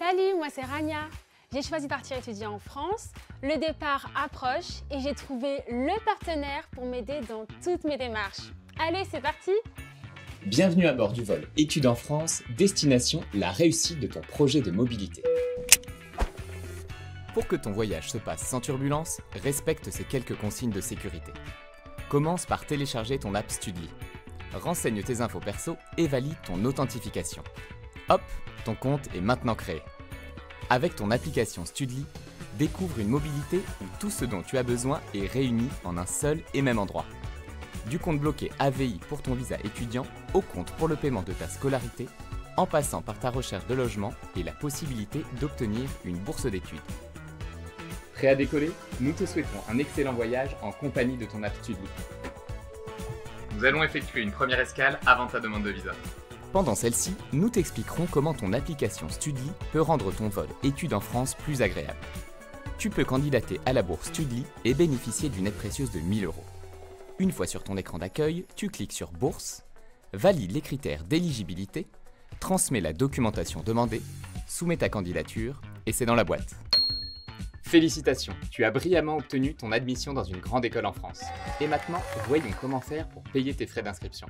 Salut, moi c'est Rania. J'ai choisi de partir étudier en France. Le départ approche et j'ai trouvé le partenaire pour m'aider dans toutes mes démarches. Allez, c'est parti! Bienvenue à bord du vol Études en France, destination la réussite de ton projet de mobilité. Pour que ton voyage se passe sans turbulence, respecte ces quelques consignes de sécurité. Commence par télécharger ton app Studly. Renseigne tes infos perso et valide ton authentification. Hop, ton compte est maintenant créé. Avec ton application Studly, découvre une mobilité où tout ce dont tu as besoin est réuni en un seul et même endroit. Du compte bloqué AVI pour ton visa étudiant au compte pour le paiement de ta scolarité, en passant par ta recherche de logement et la possibilité d'obtenir une bourse d'études. Prêt à décoller? Nous te souhaitons un excellent voyage en compagnie de ton app Studly. Nous allons effectuer une première escale avant ta demande de visa. Pendant celle-ci, nous t'expliquerons comment ton application Studly peut rendre ton vol Études en France plus agréable. Tu peux candidater à la bourse Studly et bénéficier d'une aide précieuse de 1 000 €. Une fois sur ton écran d'accueil, tu cliques sur Bourse, valide les critères d'éligibilité, transmets la documentation demandée, soumets ta candidature et c'est dans la boîte. Félicitations, tu as brillamment obtenu ton admission dans une grande école en France. Et maintenant, voyons comment faire pour payer tes frais d'inscription.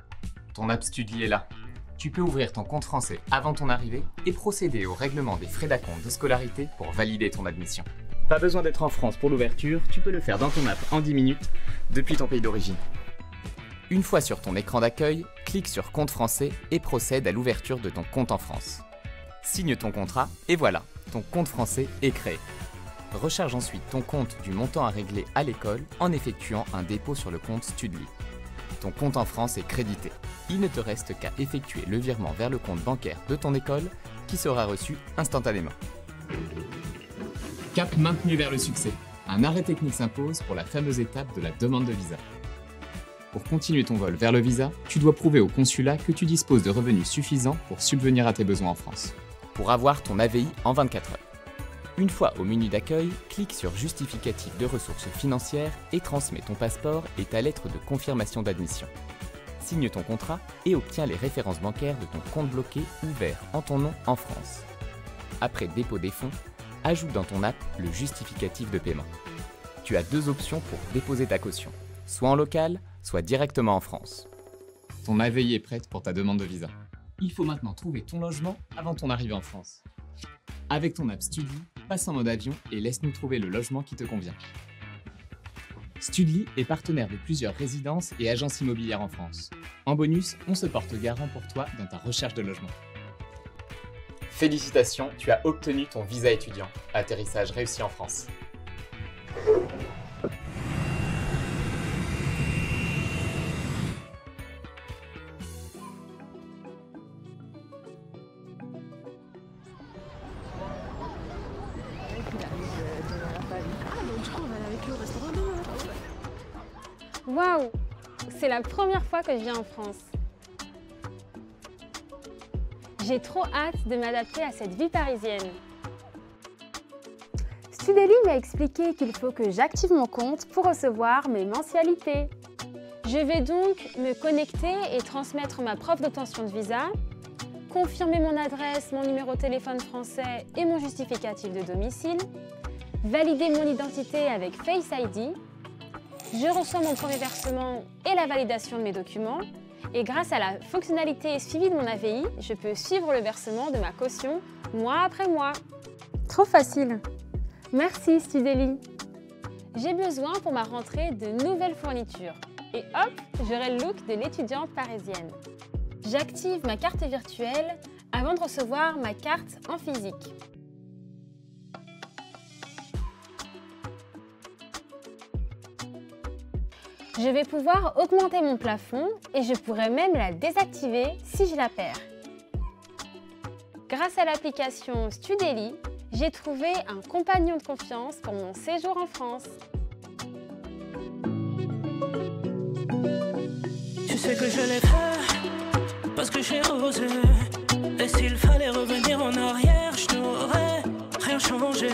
Ton app Studly est là. Tu peux ouvrir ton compte français avant ton arrivée et procéder au règlement des frais d'acompte de scolarité pour valider ton admission. Pas besoin d'être en France pour l'ouverture, tu peux le faire dans ton app en 10 minutes depuis ton pays d'origine. Une fois sur ton écran d'accueil, clique sur Compte français et procède à l'ouverture de ton compte en France. Signe ton contrat et voilà, ton compte français est créé. Recharge ensuite ton compte du montant à régler à l'école en effectuant un dépôt sur le compte Studly. Ton compte en France est crédité. Il ne te reste qu'à effectuer le virement vers le compte bancaire de ton école qui sera reçu instantanément. Cap maintenu vers le succès. Un arrêt technique s'impose pour la fameuse étape de la demande de visa. Pour continuer ton vol vers le visa, tu dois prouver au consulat que tu disposes de revenus suffisants pour subvenir à tes besoins en France. Pour avoir ton AVI en 24 heures. Une fois au menu d'accueil, clique sur Justificatif de ressources financières et transmets ton passeport et ta lettre de confirmation d'admission. Signe ton contrat et obtiens les références bancaires de ton compte bloqué ouvert en ton nom en France. Après dépôt des fonds, ajoute dans ton app le justificatif de paiement. Tu as 2 options pour déposer ta caution, soit en local, soit directement en France. Ton AVI est prête pour ta demande de visa. Il faut maintenant trouver ton logement avant ton arrivée en France. Avec ton app Studly, passe en mode avion et laisse-nous trouver le logement qui te convient. Studly est partenaire de plusieurs résidences et agences immobilières en France. En bonus, on se porte garant pour toi dans ta recherche de logement. Félicitations, tu as obtenu ton visa étudiant. Atterrissage réussi en France. Waouh! C'est la première fois que je viens en France. J'ai trop hâte de m'adapter à cette vie parisienne. Studly m'a expliqué qu'il faut que j'active mon compte pour recevoir mes mensualités. Je vais donc me connecter et transmettre ma preuve d'obtention de visa, confirmer mon adresse, mon numéro de téléphone français et mon justificatif de domicile, valider mon identité avec Face ID. Je reçois mon premier versement et la validation de mes documents. Et grâce à la fonctionnalité suivi de mon AVI, je peux suivre le versement de ma caution mois après mois. Trop facile! Merci Studly! J'ai besoin pour ma rentrée de nouvelles fournitures. Et hop, j'aurai le look de l'étudiante parisienne. J'active ma carte virtuelle avant de recevoir ma carte en physique. Je vais pouvoir augmenter mon plafond et je pourrais même la désactiver si je la perds. Grâce à l'application Studly, j'ai trouvé un compagnon de confiance pour mon séjour en France. Tu sais que je l'ai fait parce que j'ai osé. Et s'il fallait revenir en arrière, je n'aurais rien changé.